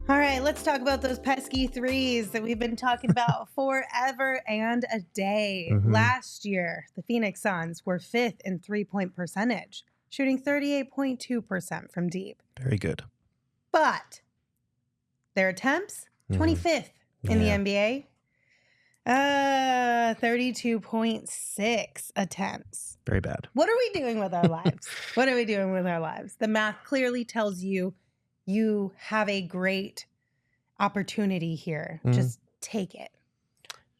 All right, let's talk about those pesky threes that we've been talking about forever and a day. Last year, the Phoenix Suns were 5th in three-point percentage, shooting 38.2% from deep. Very good. But their attempts, 25th in the NBA. 32.6 attempts. Very bad. What are we doing with our lives? What are we doing with our lives? The math clearly tells you you have a great opportunity here. Just take it.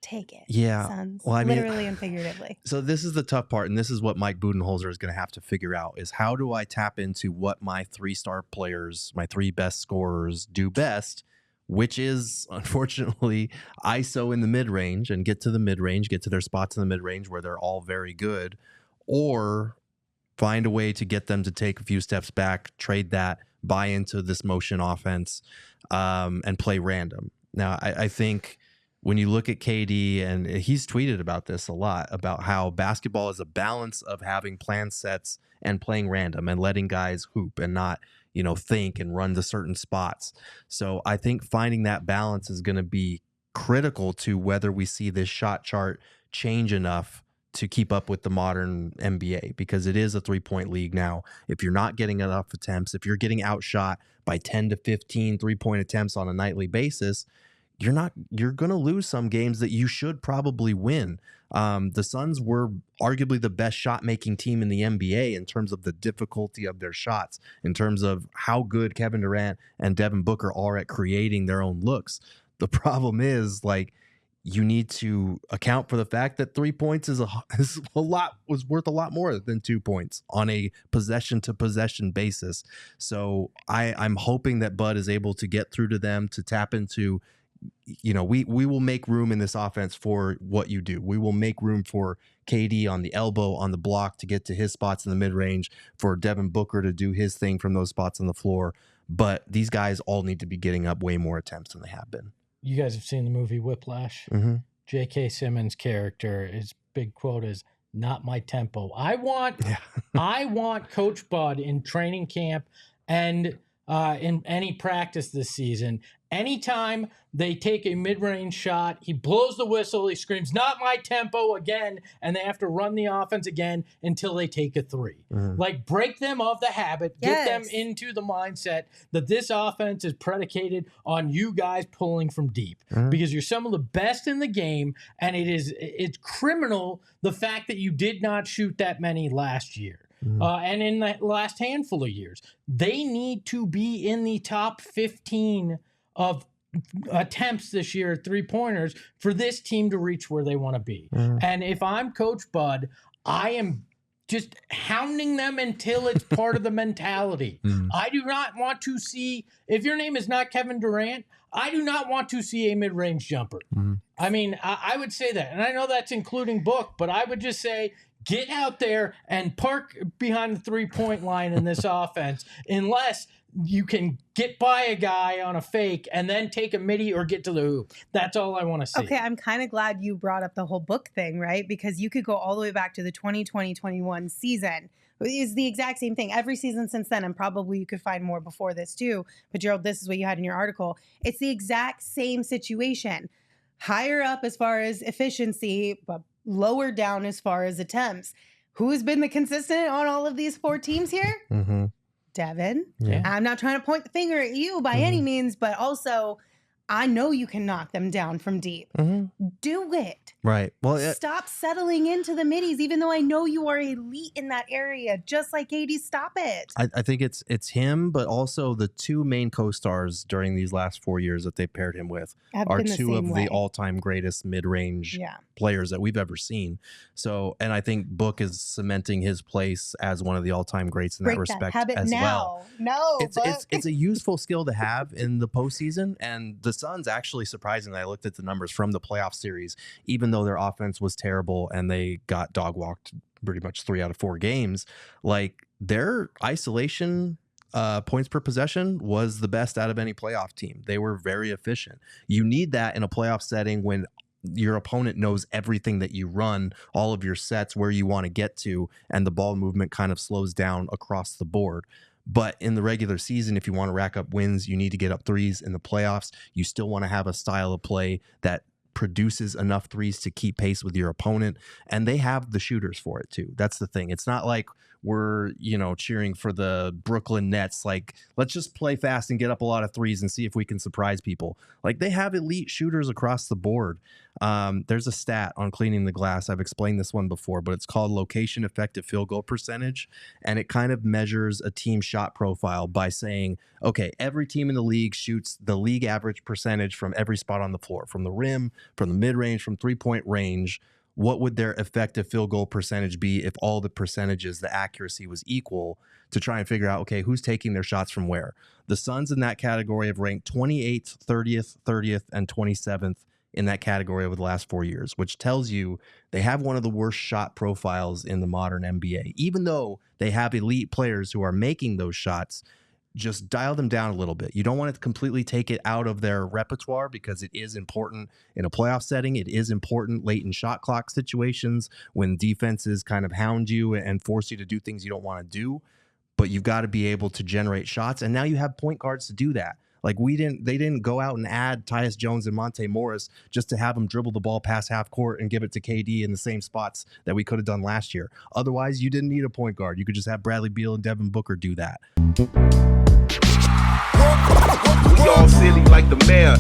Take it. Yeah. Suns. Well, I mean, literally and figuratively. So this is the tough part, and this is what Mike Budenholzer is going to have to figure out, is how do I tap into what my 3-star players, my 3 best scorers do best, which is, unfortunately, ISO in the mid-range and get to the mid-range, get to their spots in the mid-range where they're all very good, or find a way to get them to take a few steps back, trade that, buy into this motion offense, and play random. Now, I think when you look at KD, and he's tweeted about this a lot, about how basketball is a balance of having plan sets and playing random and letting guys hoop and not, think and run to certain spots. So I think finding that balance is going to be critical to whether we see this shot chart change enough to keep up with the modern NBA, because it is a 3-point league now. If you're not getting enough attempts, if you're getting outshot by 10 to 15 3-point attempts on a nightly basis, you're going to lose some games that you should probably win. The Suns were arguably the best shot-making team in the NBA in terms of the difficulty of their shots, in terms of how good Kevin Durant and Devin Booker are at creating their own looks. The problem is, you need to account for the fact that 3 points was worth a lot more than 2 points on a possession-to-possession basis. So I'm hoping that Bud is able to get through to them, to tap into, we will make room in this offense for what you do. We will make room for KD on the elbow, on the block, to get to his spots in the mid-range, for Devin Booker to do his thing from those spots on the floor. But these guys all need to be getting up way more attempts than they have been. You guys have seen the movie Whiplash. J.K. Simmons' character, his big quote is, "Not my tempo." I want Coach Bud in training camp and in any practice this season. Anytime they take a mid-range shot, he blows the whistle, he screams, "Not my tempo," again, and they have to run the offense again until they take a 3. Break them of the habit, get them into the mindset that this offense is predicated on you guys pulling from deep, because you're some of the best in the game, and it's criminal the fact that you did not shoot that many last year. And in the last handful of years, they need to be in the top 15 of attempts this year at 3-pointers for this team to reach where they want to be. And if I'm Coach Bud, I am just hounding them until it's part of the mentality. I do not want to see, if your name is not Kevin Durant, I do not want to see a mid-range jumper. I mean, I would say that. And I know that's including Book, but I would just say, get out there and park behind the 3-point line in this offense, unless you can get by a guy on a fake and then take a midi or get to the hoop. That's all I want to see. Okay, I'm kind of glad you brought up the whole Book thing, right? Because you could go all the way back to the 2020-21 season. It's the exact same thing. Every season since then, and probably you could find more before this too. But Gerald, this is what you had in your article. It's the exact same situation. Higher up as far as efficiency, but lower down as far as attempts. Who's been the consistent on all of these 4 teams here? Devin. Yeah. I'm not trying to point the finger at you by any means, but also I know you can knock them down from deep. Do it. Right. Well, stop settling into the middies, even though I know you are elite in that area. Just like AD, stop it. I think it's him, but also the 2 main co-stars during these last 4 years that they paired him with are 2 of the all-time greatest mid-range players that we've ever seen. So, and I think Book is cementing his place as one of the all-time greats in that respect as well. No, it's a useful skill to have in the postseason, and the Suns actually, surprisingly, I looked at the numbers from the playoff series, even though their offense was terrible and they got dog walked pretty much 3 out of 4 games, their isolation points per possession was the best out of any playoff team. They were very efficient. You need that in a playoff setting when your opponent knows everything that you run, all of your sets, where you want to get to, and the ball movement kind of slows down across the board. But in the regular season, if you want to rack up wins, you need to get up threes. In the playoffs, you still want to have a style of play that produces enough threes to keep pace with your opponent. And they have the shooters for it too. That's the thing. It's not like we're, cheering for the Brooklyn Nets. Like, let's just play fast and get up a lot of threes and see if we can surprise people. Like, they have elite shooters across the board. There's a stat on cleaning the glass. I've explained this one before, but it's called location effective field goal percentage. And it kind of measures a team shot profile by saying, okay, every team in the league shoots the league average percentage from every spot on the floor, from the rim, from the mid-range, from three-point range. What would their effective field goal percentage be if all the percentages, the accuracy was equal, to try and figure out, okay, who's taking their shots from where? The Suns in that category have ranked 28th, 30th, and 27th in that category over the last 4 years, which tells you they have one of the worst shot profiles in the modern NBA. Even though they have elite players who are making those shots, just dial them down a little bit. You don't want to completely take it out of their repertoire, because it is important in a playoff setting. It is important late in shot clock situations when defenses kind of hound you and force you to do things you don't want to do. But you've got to be able to generate shots. And now you have point guards to do that. Like, they didn't go out and add Tyus Jones and Monte Morris just to have them dribble the ball past half court and give it to KD in the same spots that we could have done last year. Otherwise, you didn't need a point guard. You could just have Bradley Beal and Devin Booker do that. We all silly like the mayor.